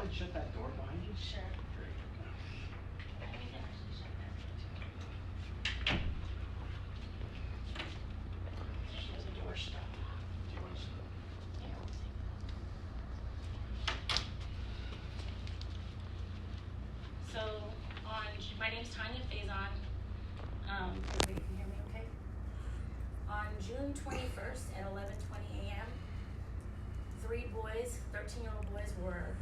ahead and shut that door behind you? Sure. Great. And you can actually shut that door too. There's a door stop. Do you want to stop? Yeah, we'll take that. So my name's Tanya Faison. Everybody can hear me okay? On June 21st at 11:20 a.m., 3 boys, 13-year-old boys, were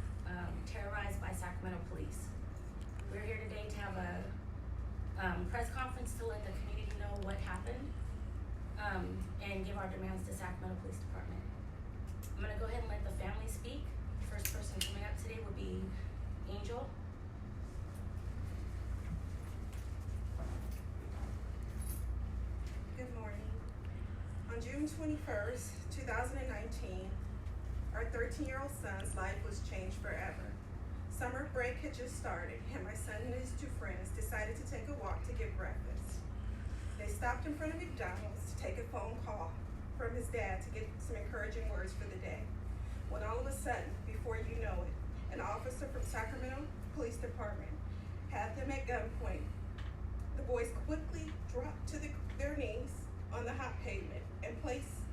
terrorized by Sacramento police. We're here today to have a press conference to let the community know what happened and give our demands to Sacramento Police Department. I'm gonna go ahead and let the family speak. First person coming up today would be Angel. Good morning. On June 21st, 2019, our 13-year-old son's life was changed forever. Summer break had just started, and my son and his 2 friends decided to take a walk to get breakfast. They stopped in front of McDonald's to take a phone call from his dad to get some encouraging words for the day. When all of a sudden, before you know it, an officer from Sacramento Police Department had them at gunpoint. The boys quickly dropped to their knees on the hot pavement and placed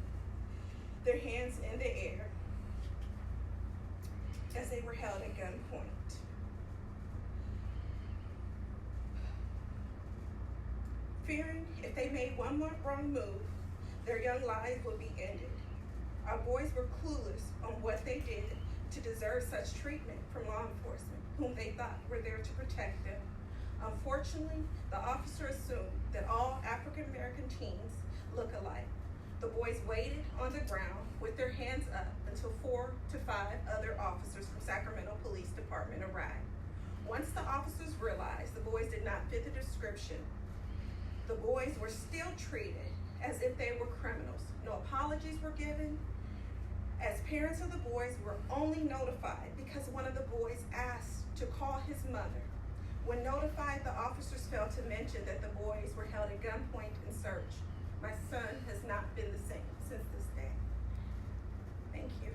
their hands in the air as they were held at gunpoint. Fearing if they made one more wrong move, their young lives would be ended. Our boys were clueless on what they did to deserve such treatment from law enforcement, whom they thought were there to protect them. Unfortunately, the officer assumed that all African American teens look alike. The boys waited on the ground with their hands up until 4 to 5 other officers from Sacramento Police Department arrived. Once the officers realized the boys did not fit the description, the boys were still treated as if they were criminals. No apologies were given. As parents of the boys were only notified because one of the boys asked to call his mother. When notified, the officers failed to mention that the boys were held at gunpoint and searched. My son has not been the same since this day. Thank you.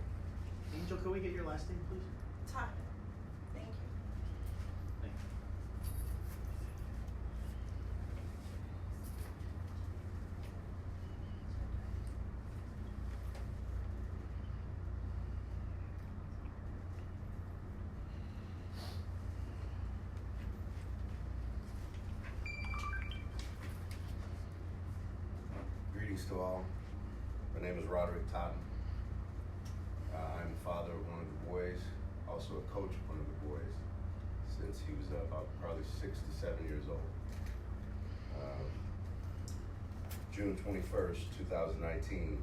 Angel, can we get your last name, please? Todd. Thank you. Thank you. Greetings to all. My name is Roderick Totten. I'm the father of one of the boys, also a coach of one of the boys, since he was about probably 6 to 7 years old. June 21st, 2019,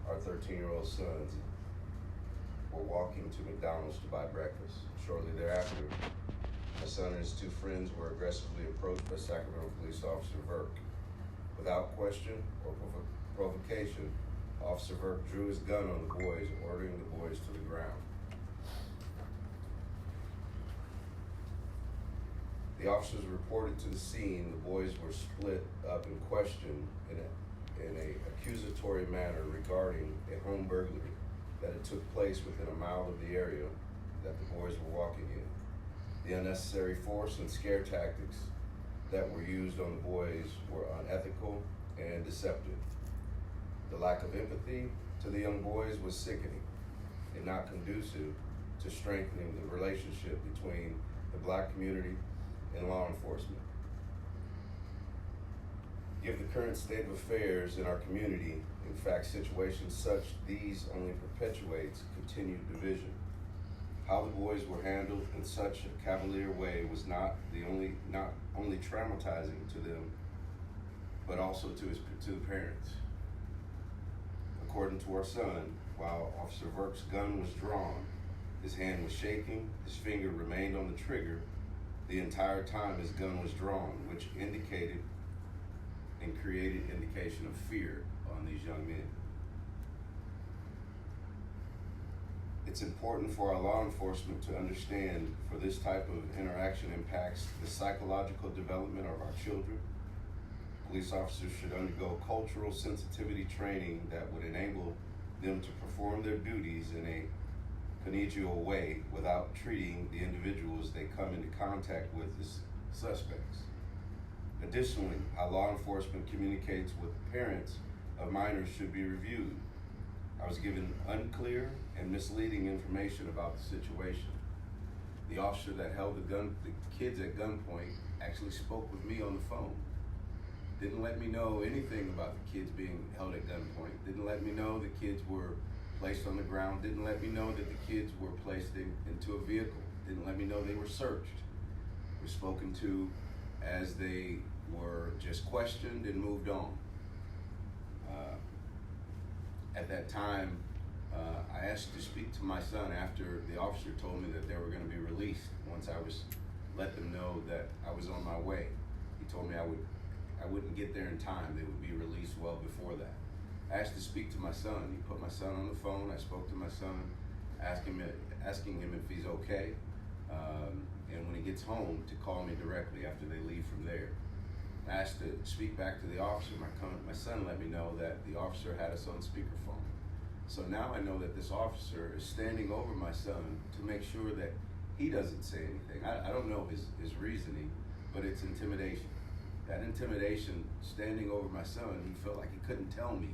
our 13-year-old sons were walking to McDonald's to buy breakfast. Shortly thereafter, my son and his 2 friends were aggressively approached by Sacramento Police Officer Verk. Without question or provocation, Officer Verk drew his gun on the boys, ordering the boys to the ground. The officers reported to the scene. The boys were split up and questioned in a accusatory manner regarding a home burglary that had took place within a mile of the area that the boys were walking in. The unnecessary force and scare tactics that were used on the boys were unethical and deceptive. The lack of empathy to the young boys was sickening and not conducive to strengthening the relationship between the Black community and law enforcement. Given the current state of affairs in our community, in fact, situations such these only perpetuates continued division. How the boys were handled in such a cavalier way was not only traumatizing to them, but also to the parents. According to our son, while Officer Verk's gun was drawn, his hand was shaking, his finger remained on the trigger the entire time his gun was drawn, which indicated and created indication of fear on these young men. It's important for our law enforcement to understand for this type of interaction impacts the psychological development of our children. Police officers should undergo cultural sensitivity training that would enable them to perform their duties in a Benicio away without treating the individuals they come into contact with as suspects. Additionally, how law enforcement communicates with parents of minors should be reviewed. I was given unclear and misleading information about the situation. The officer that held the kids at gunpoint actually spoke with me on the phone. Didn't let me know anything about the kids being held at gunpoint. Didn't let me know the kids were placed on the ground. Didn't let me know that the kids were placed into a vehicle. Didn't let me know they were searched. Were spoken to as they were just questioned and moved on. At that time, I asked to speak to my son after the officer told me that they were going to be released. Once I let them know that I was on my way, he told me I wouldn't get there in time. They would be released well before that. I asked to speak to my son. He put my son on the phone. I spoke to my son, asking him if he's okay, and when he gets home to call me directly after they leave from there. I asked to speak back to the officer. My son let me know that the officer had us on speakerphone. So now I know that this officer is standing over my son to make sure that he doesn't say anything. I don't know his reasoning, but it's intimidation. That intimidation, standing over my son, he felt like he couldn't tell me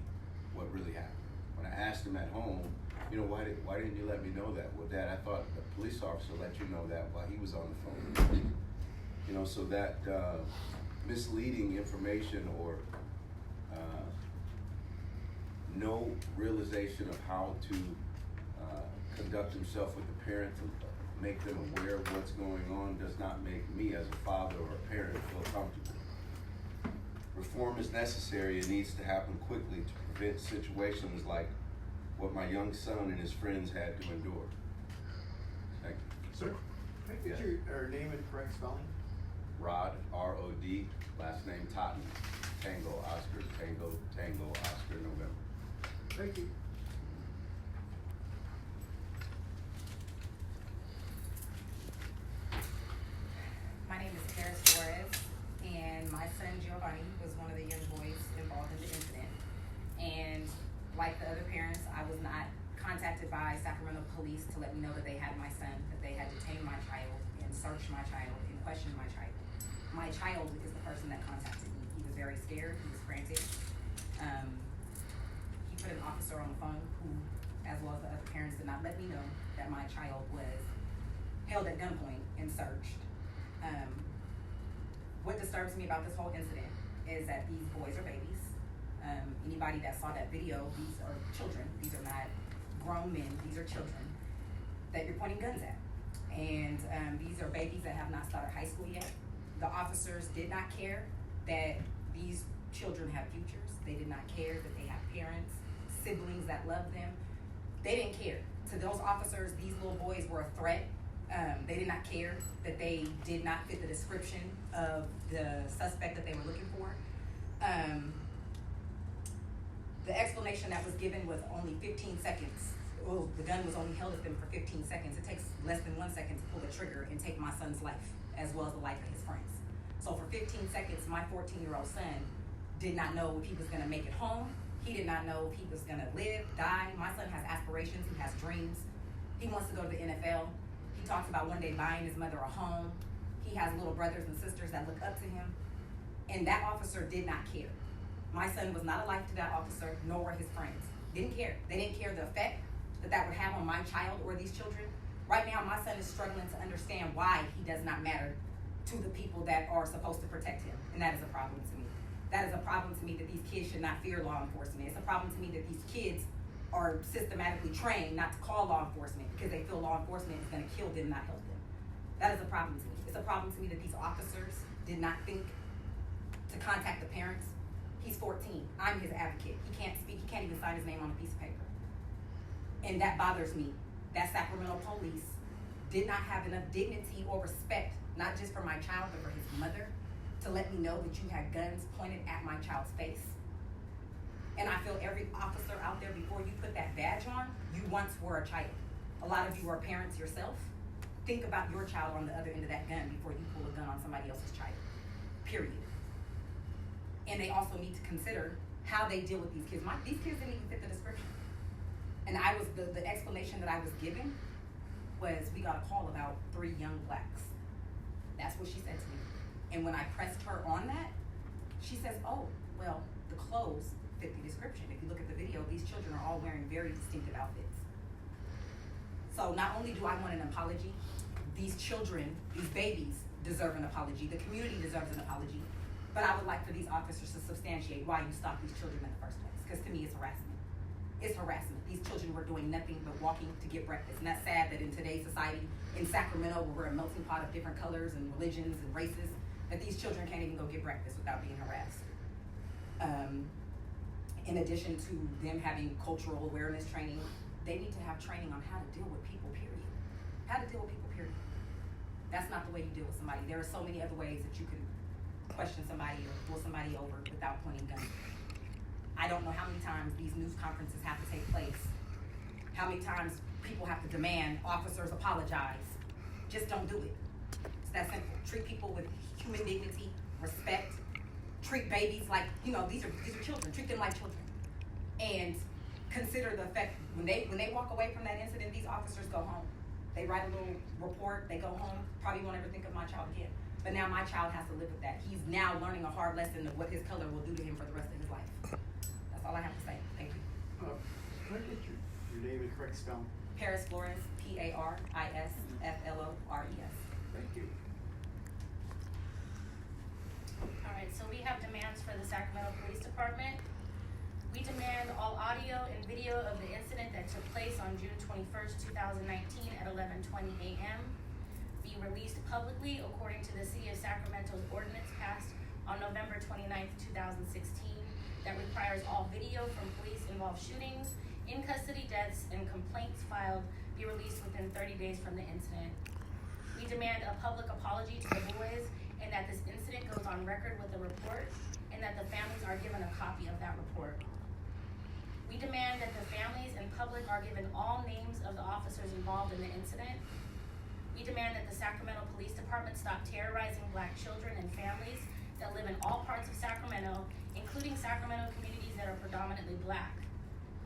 what really happened. When I asked him at home, why didn't you let me know that? Well, Dad, I thought the police officer let you know that while he was on the phone. So that misleading information or no realization of how to conduct himself with the parent to make them aware of what's going on does not make me as a father or a parent feel comfortable. Reform is necessary and needs to happen quickly to prevent situations like what my young son and his friends had to endure. Thank you. Sir, can I get your name and correct spelling? Rod, R-O-D, last name Totten, Tango, Oscar, Tango, Tango, Oscar, November. Thank you. My name is Paris Flores, and my son Giovanni was one of the young boys involved in the incident. And like the other parents, I was not contacted by Sacramento Police to let me know that they had my son, that they had detained my child and searched my child and questioned my child. My child is the person that contacted me. He was very scared, he was frantic. He put an officer on the phone who, as well as the other parents, did not let me know that my child was held at gunpoint and searched. What disturbs me about this whole incident is that these boys are babies. Anybody that saw that video, these are children. These are not grown men, these are children that you're pointing guns at. And these are babies that have not started high school yet. The officers did not care that these children have futures. They did not care that they have parents, siblings that love them. They didn't care. To those officers, these little boys were a threat. They did not care that they did not fit the description of the suspect that they were looking for. The explanation that was given was only 15 seconds. Well, the gun was only held at them for 15 seconds. It takes less than 1 second to pull the trigger and take my son's life, as well as the life of his friends. So for 15 seconds, my 14-year-old son did not know if he was gonna make it home. He did not know if he was gonna live, die. My son has aspirations, he has dreams. He wants to go to the NFL. He talks about one day buying his mother a home. He has little brothers and sisters that look up to him. And that officer did not care. My son was not a life to that officer, nor were his friends. Didn't care. They didn't care the effect that would have on my child or these children. Right now, my son is struggling to understand why he does not matter to the people that are supposed to protect him. And that is a problem to me. That is a problem to me that these kids should not fear law enforcement. It's a problem to me that these kids are systematically trained not to call law enforcement because they feel law enforcement is gonna kill them, not help them. That is a problem to me. It's a problem to me that these officers did not think to contact the parents. He's 14, I'm his advocate. He can't speak, he can't even sign his name on a piece of paper. And that bothers me. That Sacramento Police did not have enough dignity or respect, not just for my child, but for his mother, to let me know that you had guns pointed at my child's face. And I feel every officer out there, before you put that badge on, you once were a child. A lot of you are parents yourself. Think about your child on the other end of that gun before you pull a gun on somebody else's child, period. And they also need to consider how they deal with these kids. These kids didn't even fit the description. And the explanation that I was given was we got a call about 3 young blacks. That's what she said to me. And when I pressed her on that, she says, oh, well, the clothes fit the description. If you look at the video, these children are all wearing very distinctive outfits. So not only do I want an apology, these children, these babies deserve an apology. The community deserves an apology. But I would like for these officers to substantiate why you stopped these children in the first place. Because to me, it's harassment. It's harassment. These children were doing nothing but walking to get breakfast. And that's sad that in today's society, in Sacramento, where we're a melting pot of different colors and religions and races, that these children can't even go get breakfast without being harassed. In addition to them having cultural awareness training, they need to have training on how to deal with people, period. How to deal with people, period. That's not the way you deal with somebody. There are so many other ways that you can question somebody or pull somebody over without pointing guns. I don't know how many times these news conferences have to take place. How many times people have to demand officers apologize. Just don't do it. It's that simple. Treat people with human dignity, respect. Treat babies like, these are children. Treat them like children. And consider the effect, when they walk away from that incident, these officers go home. They write a little report, they go home, probably won't ever think of my child again. But now my child has to live with that. He's now learning a hard lesson of what his color will do to him for the rest of his life. That's all I have to say. Thank you. Can I get your name and correct spelling? Paris Flores, Paris Flores. Thank you. All right, so we have demands for the Sacramento Police Department. We demand all audio and video of the incident that took place on June 21st, 2019 at 11:20 a.m. be released publicly according to the City of Sacramento's ordinance passed on November 29th, 2016 that requires all video from police-involved shootings, in-custody deaths, and complaints filed be released within 30 days from the incident. We demand a public apology to the boys and that this incident goes on record with a report and that the families are given a copy of that report. We demand that the families and public are given all names of the officers involved in the incident. We demand that the Sacramento Police Department stop terrorizing Black children and families that live in all parts of Sacramento, including Sacramento communities that are predominantly Black.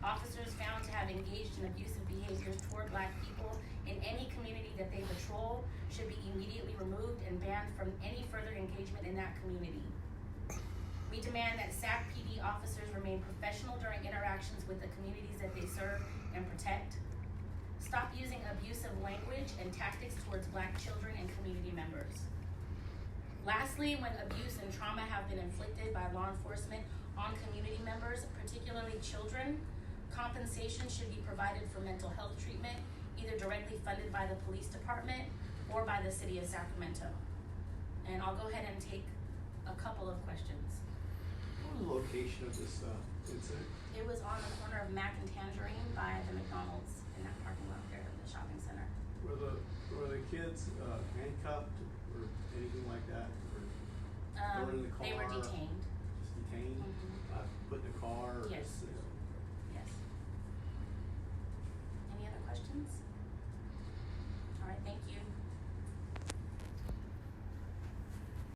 Officers found to have engaged in abusive behaviors toward Black people in any community that they patrol should be immediately removed and banned from any further engagement in that community. We demand that SAC PD officers remain professional during interactions with the communities that they serve and protect. Stop using abusive language and tactics towards Black children and community members. Lastly, when abuse and trauma have been inflicted by law enforcement on community members, particularly children, compensation should be provided for mental health treatment, either directly funded by the police department or by the City of Sacramento. And I'll go ahead and take a couple of questions. What was the location of this incident? It was on the corner of Mac and Tangerine by the McDonald's in that parking lot there at the shopping center. Were the kids handcuffed or anything like that? Or in the car? They were detained. Just detained? Mm-hmm. Put in the car? Or Yes. Just,